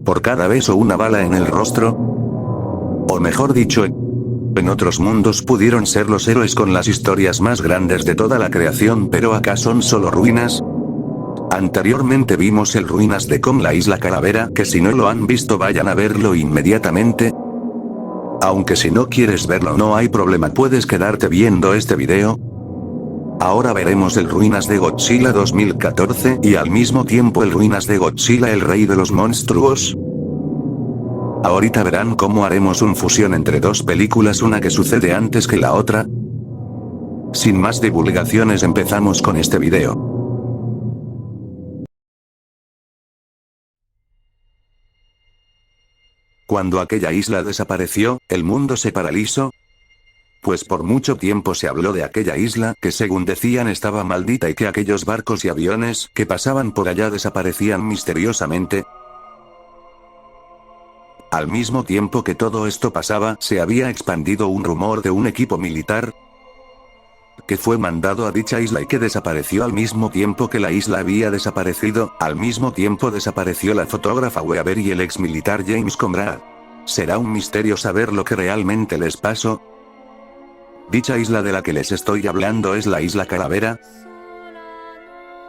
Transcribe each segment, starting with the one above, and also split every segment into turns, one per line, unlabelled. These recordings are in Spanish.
por cada beso una bala en el rostro. O mejor dicho, en otros mundos pudieron ser los héroes con las historias más grandes de toda la creación, pero acá son solo ruinas. Anteriormente vimos el Ruinas de Kong, la isla Calavera, que si no lo han visto vayan a verlo inmediatamente. Aunque si no quieres verlo no hay problema, puedes quedarte viendo este video. Ahora veremos el Ruinas de Godzilla 2014 y al mismo tiempo el Ruinas de Godzilla, el rey de los monstruos. Ahorita verán cómo haremos una fusión entre dos películas, una que sucede antes que la otra. Sin más divulgaciones empezamos con este video. Cuando aquella isla desapareció, el mundo se paralizó. Pues por mucho tiempo se habló de aquella isla, que según decían estaba maldita y que aquellos barcos y aviones que pasaban por allá desaparecían misteriosamente. Al mismo tiempo que todo esto pasaba, se había expandido un rumor de un equipo militar que fue mandado a dicha isla y que desapareció al mismo tiempo que la isla había desaparecido. Al mismo tiempo desapareció la fotógrafa Weaver y el ex militar James Conrad. ¿Será un misterio saber lo que realmente les pasó? Dicha isla de la que les estoy hablando es la isla Calavera.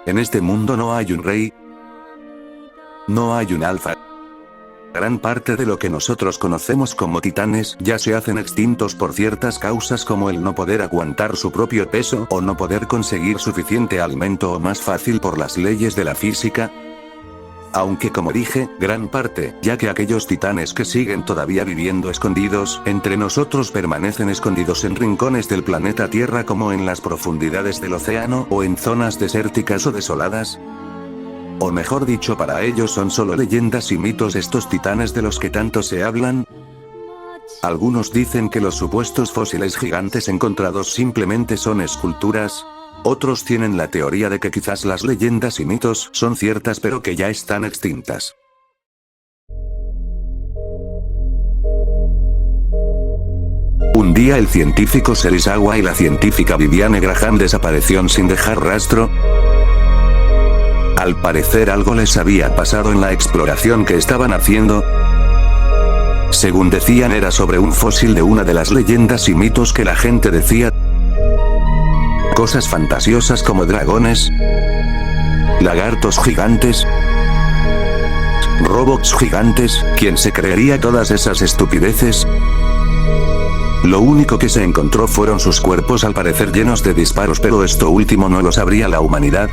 En este mundo no hay un rey, no hay un alfa. Gran parte de lo que nosotros conocemos como titanes ya se hacen extintos por ciertas causas, como el no poder aguantar su propio peso o no poder conseguir suficiente alimento, o más fácil por las leyes de la física. Aunque como dije, gran parte, ya que aquellos titanes que siguen todavía viviendo escondidos entre nosotros permanecen escondidos en rincones del planeta Tierra, como en las profundidades del océano o en zonas desérticas o desoladas. O mejor dicho, para ellos son solo leyendas y mitos estos titanes de los que tanto se hablan. Algunos dicen que los supuestos fósiles gigantes encontrados simplemente son esculturas. Otros tienen la teoría de que quizás las leyendas y mitos son ciertas pero que ya están extintas. Un día el científico Serizawa y la científica Viviane Graham desaparecieron sin dejar rastro. Al parecer algo les había pasado en la exploración que estaban haciendo. Según decían era sobre un fósil de una de las leyendas y mitos que la gente decía. Cosas fantasiosas como dragones, lagartos gigantes, robots gigantes. ¿Quién se creería todas esas estupideces? Lo único que se encontró fueron sus cuerpos, al parecer llenos de disparos, pero esto último no lo sabría la humanidad,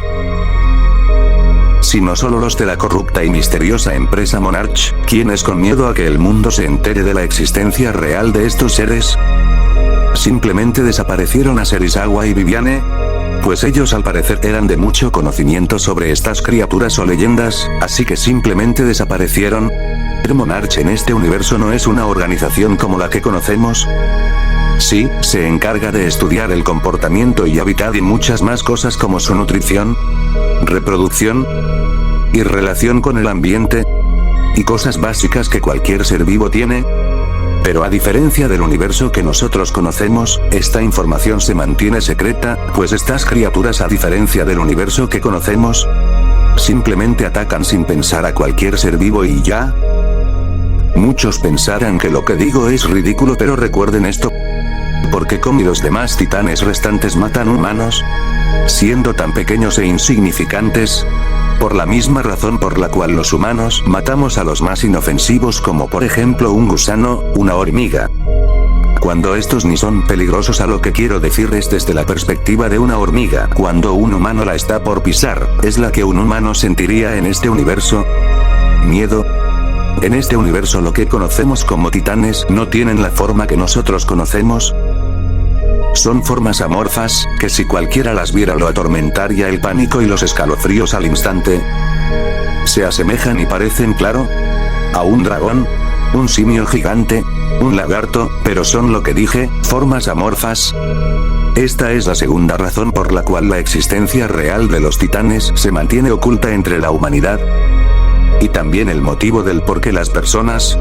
sino solo los de la corrupta y misteriosa empresa Monarch, quienes con miedo a que el mundo se entere de la existencia real de estos seres, simplemente desaparecieron a Serizawa y Viviane, pues ellos al parecer eran de mucho conocimiento sobre estas criaturas o leyendas, así que simplemente desaparecieron. Pero Monarch en este universo no es una organización como la que conocemos. Sí, se encarga de estudiar el comportamiento y hábitat y muchas más cosas como su nutrición, reproducción y relación con el ambiente, y cosas básicas que cualquier ser vivo tiene. Pero a diferencia del universo que nosotros conocemos, esta información se mantiene secreta, pues estas criaturas, a diferencia del universo que conocemos, simplemente atacan sin pensar a cualquier ser vivo y ya. Muchos pensarán que lo que digo es ridículo, pero recuerden esto. ¿Por qué Kong y los demás titanes restantes matan humanos, siendo tan pequeños e insignificantes? Por la misma razón por la cual los humanos matamos a los más inofensivos, como por ejemplo un gusano, una hormiga, cuando estos ni son peligrosos. A lo que quiero decir es desde la perspectiva de una hormiga. Cuando un humano la está por pisar, ¿es la que un humano sentiría en este universo? ¿Miedo? En este universo lo que conocemos como titanes no tienen la forma que nosotros conocemos. Son formas amorfas, que si cualquiera las viera lo atormentaría el pánico y los escalofríos al instante. Se asemejan y parecen, claro, a un dragón, un simio gigante, un lagarto, pero son lo que dije, formas amorfas. Esta es la segunda razón por la cual la existencia real de los titanes se mantiene oculta entre la humanidad. Y también el motivo del por qué las personas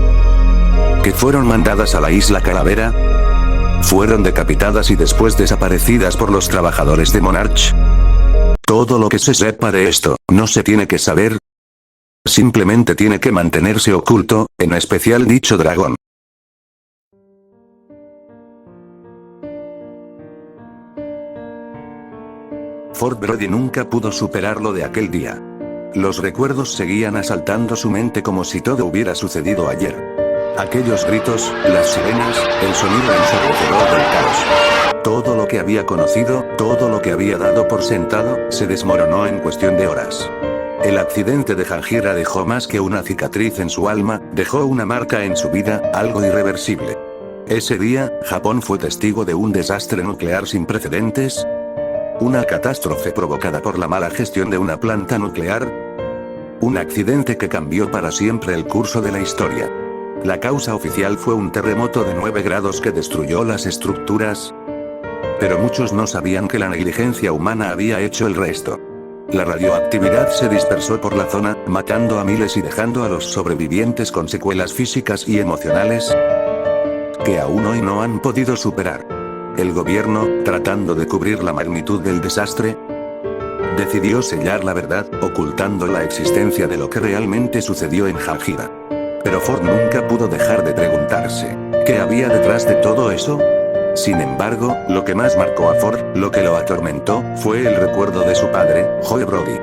que fueron mandadas a la isla Calavera fueron decapitadas y después desaparecidas por los trabajadores de Monarch. Todo lo que se sepa de esto, no se tiene que saber. Simplemente tiene que mantenerse oculto, en especial dicho dragón. Ford Brody nunca pudo superar lo de aquel día. Los recuerdos seguían asaltando su mente como si todo hubiera sucedido ayer. Aquellos gritos, las sirenas, el sonido ensordecedor del caos. Todo lo que había conocido, todo lo que había dado por sentado, se desmoronó en cuestión de horas. El accidente de Janjira dejó más que una cicatriz en su alma, dejó una marca en su vida, algo irreversible. Ese día, Japón fue testigo de un desastre nuclear sin precedentes. Una catástrofe provocada por la mala gestión de una planta nuclear. Un accidente que cambió para siempre el curso de la historia. La causa oficial fue un terremoto de 9 grados que destruyó las estructuras. Pero muchos no sabían que la negligencia humana había hecho el resto. La radioactividad se dispersó por la zona, matando a miles y dejando a los sobrevivientes con secuelas físicas y emocionales que aún hoy no han podido superar. El gobierno, tratando de cubrir la magnitud del desastre, decidió sellar la verdad, ocultando la existencia de lo que realmente sucedió en Janjira. Pero Ford nunca pudo dejar de preguntarse, ¿qué había detrás de todo eso? Sin embargo, lo que más marcó a Ford, lo que lo atormentó, fue el recuerdo de su padre, Joe Brody.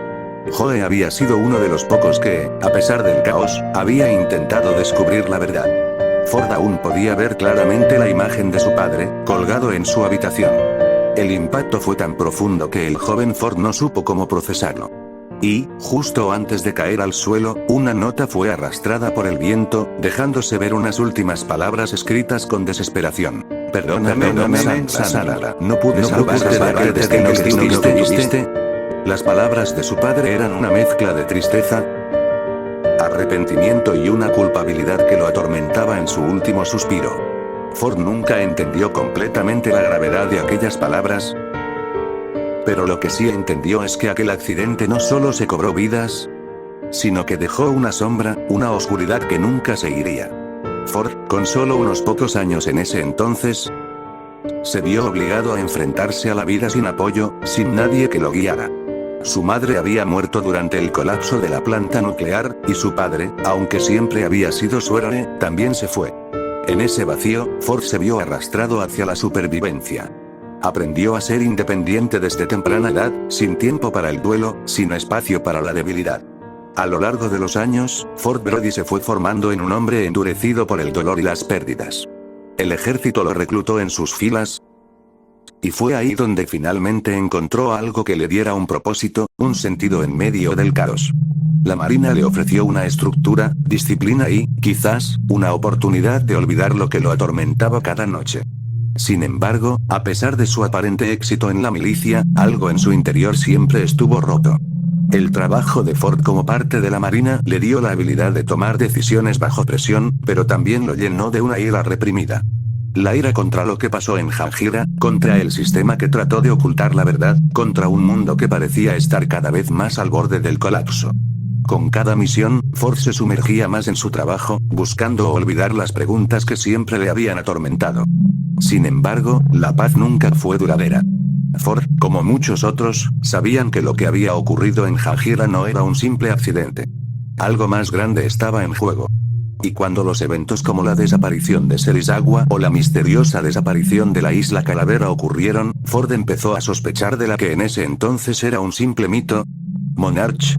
Joe había sido uno de los pocos que, a pesar del caos, había intentado descubrir la verdad. Ford aún podía ver claramente la imagen de su padre, colgado en su habitación. El impacto fue tan profundo que el joven Ford no supo cómo procesarlo. Y, justo antes de caer al suelo, una nota fue arrastrada por el viento, dejándose ver unas últimas palabras escritas con desesperación. Perdóname, Sanara, no pude salvarte de aquel destino que tuviste. Las palabras de su padre eran una mezcla de tristeza, arrepentimiento y una culpabilidad que lo atormentaba en su último suspiro. Ford nunca entendió completamente la gravedad de aquellas palabras, pero lo que sí entendió es que aquel accidente no solo se cobró vidas, sino que dejó una sombra, una oscuridad que nunca se iría. Ford, con solo unos pocos años en ese entonces, se vio obligado a enfrentarse a la vida sin apoyo, sin nadie que lo guiara. Su madre había muerto durante el colapso de la planta nuclear, y su padre, aunque siempre había sido su héroe, también se fue. En ese vacío, Ford se vio arrastrado hacia la supervivencia. Aprendió a ser independiente desde temprana edad, sin tiempo para el duelo, sin espacio para la debilidad. A lo largo de los años, Ford Brody se fue formando en un hombre endurecido por el dolor y las pérdidas. El ejército lo reclutó en sus filas, y fue ahí donde finalmente encontró algo que le diera un propósito, un sentido en medio del caos. La Marina le ofreció una estructura, disciplina y, quizás, una oportunidad de olvidar lo que lo atormentaba cada noche. Sin embargo, a pesar de su aparente éxito en la milicia, algo en su interior siempre estuvo roto. El trabajo de Ford como parte de la Marina le dio la habilidad de tomar decisiones bajo presión, pero también lo llenó de una ira reprimida. La ira contra lo que pasó en Janjira, contra el sistema que trató de ocultar la verdad, contra un mundo que parecía estar cada vez más al borde del colapso. Con cada misión, Ford se sumergía más en su trabajo, buscando olvidar las preguntas que siempre le habían atormentado. Sin embargo, la paz nunca fue duradera. Ford, como muchos otros, sabían que lo que había ocurrido en Janjira no era un simple accidente. Algo más grande estaba en juego. Y cuando los eventos como la desaparición de Serizawa o la misteriosa desaparición de la isla Calavera ocurrieron, Ford empezó a sospechar de la que en ese entonces era un simple mito. Monarch.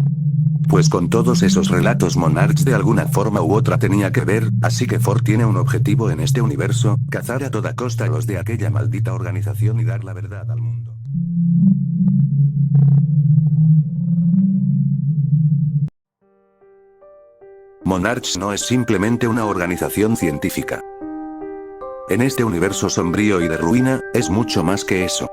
Pues con todos esos relatos Monarch de alguna forma u otra tenía que ver, así que Ford tiene un objetivo en este universo, cazar a toda costa a los de aquella maldita organización y dar la verdad al mundo. Monarch no es simplemente una organización científica. En este universo sombrío y de ruina, es mucho más que eso.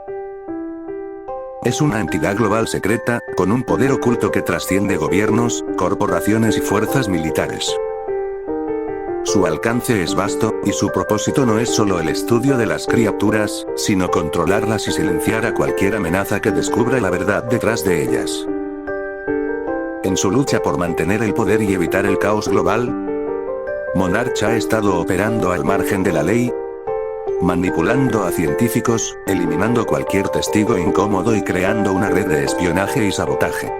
Es una entidad global secreta, con un poder oculto que trasciende gobiernos, corporaciones y fuerzas militares. Su alcance es vasto, y su propósito no es solo el estudio de las criaturas, sino controlarlas y silenciar a cualquier amenaza que descubra la verdad detrás de ellas. En su lucha por mantener el poder y evitar el caos global, Monarch ha estado operando al margen de la ley, manipulando a científicos, eliminando cualquier testigo incómodo y creando una red de espionaje y sabotaje.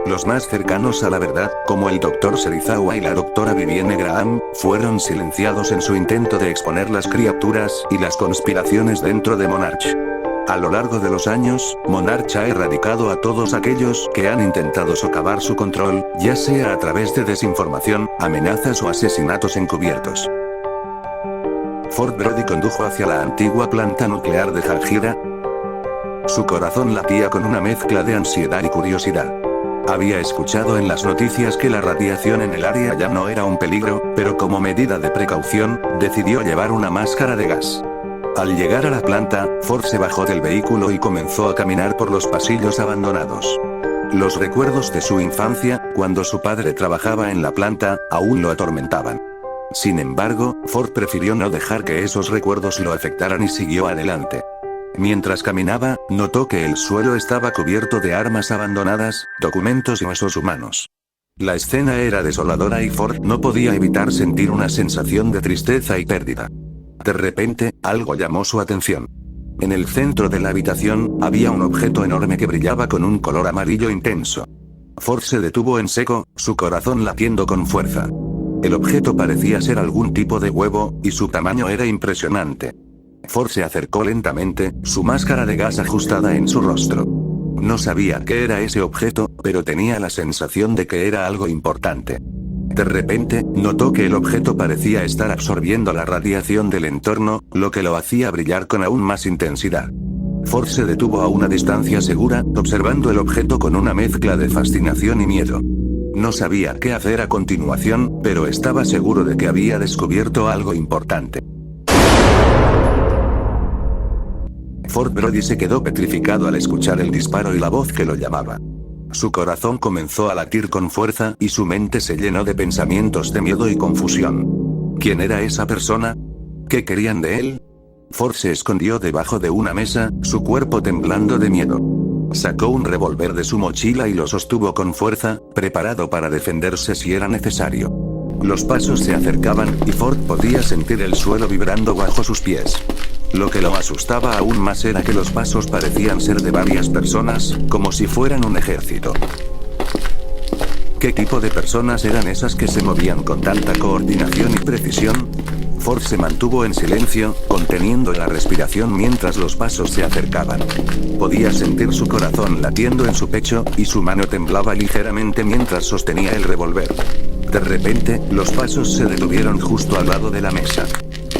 Los más cercanos a la verdad, como el Dr. Serizawa y la Dra. Vivienne Graham, fueron silenciados en su intento de exponer las criaturas y las conspiraciones dentro de Monarch. A lo largo de los años, Monarch ha erradicado a todos aquellos que han intentado socavar su control, ya sea a través de desinformación, amenazas o asesinatos encubiertos. Fort Brody condujo hacia la antigua planta nuclear de Jagira. Su corazón latía con una mezcla de ansiedad y curiosidad. Había escuchado en las noticias que la radiación en el área ya no era un peligro, pero como medida de precaución, decidió llevar una máscara de gas. Al llegar a la planta, Ford se bajó del vehículo y comenzó a caminar por los pasillos abandonados. Los recuerdos de su infancia, cuando su padre trabajaba en la planta, aún lo atormentaban. Sin embargo, Ford prefirió no dejar que esos recuerdos lo afectaran y siguió adelante. Mientras caminaba, notó que el suelo estaba cubierto de armas abandonadas, documentos y huesos humanos. La escena era desoladora y Ford no podía evitar sentir una sensación de tristeza y pérdida. De repente, algo llamó su atención. En el centro de la habitación, había un objeto enorme que brillaba con un color amarillo intenso. Ford se detuvo en seco, su corazón latiendo con fuerza. El objeto parecía ser algún tipo de huevo, y su tamaño era impresionante. Ford se acercó lentamente, su máscara de gas ajustada en su rostro. No sabía qué era ese objeto, pero tenía la sensación de que era algo importante. De repente, notó que el objeto parecía estar absorbiendo la radiación del entorno, lo que lo hacía brillar con aún más intensidad. Ford se detuvo a una distancia segura, observando el objeto con una mezcla de fascinación y miedo. No sabía qué hacer a continuación, pero estaba seguro de que había descubierto algo importante. Fort Brody se quedó petrificado al escuchar el disparo y la voz que lo llamaba. Su corazón comenzó a latir con fuerza y su mente se llenó de pensamientos de miedo y confusión. ¿Quién era esa persona? ¿Qué querían de él? Ford se escondió debajo de una mesa, su cuerpo temblando de miedo. Sacó un revólver de su mochila y lo sostuvo con fuerza, preparado para defenderse si era necesario. Los pasos se acercaban, y Ford podía sentir el suelo vibrando bajo sus pies. Lo que lo asustaba aún más era que los pasos parecían ser de varias personas, como si fueran un ejército. ¿Qué tipo de personas eran esas que se movían con tanta coordinación y precisión? Ford se mantuvo en silencio, conteniendo la respiración mientras los pasos se acercaban. Podía sentir su corazón latiendo en su pecho, y su mano temblaba ligeramente mientras sostenía el revólver. De repente, los pasos se detuvieron justo al lado de la mesa.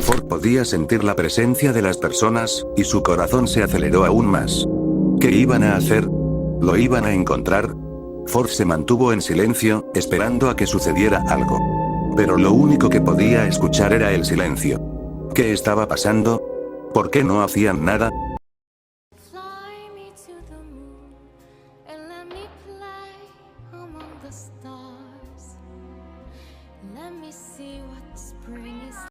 Ford podía sentir la presencia de las personas, y su corazón se aceleró aún más. ¿Qué iban a hacer? ¿Lo iban a encontrar? Ford se mantuvo en silencio, esperando a que sucediera algo. Pero lo único que podía escuchar era el silencio. ¿Qué estaba pasando? ¿Por qué no hacían nada?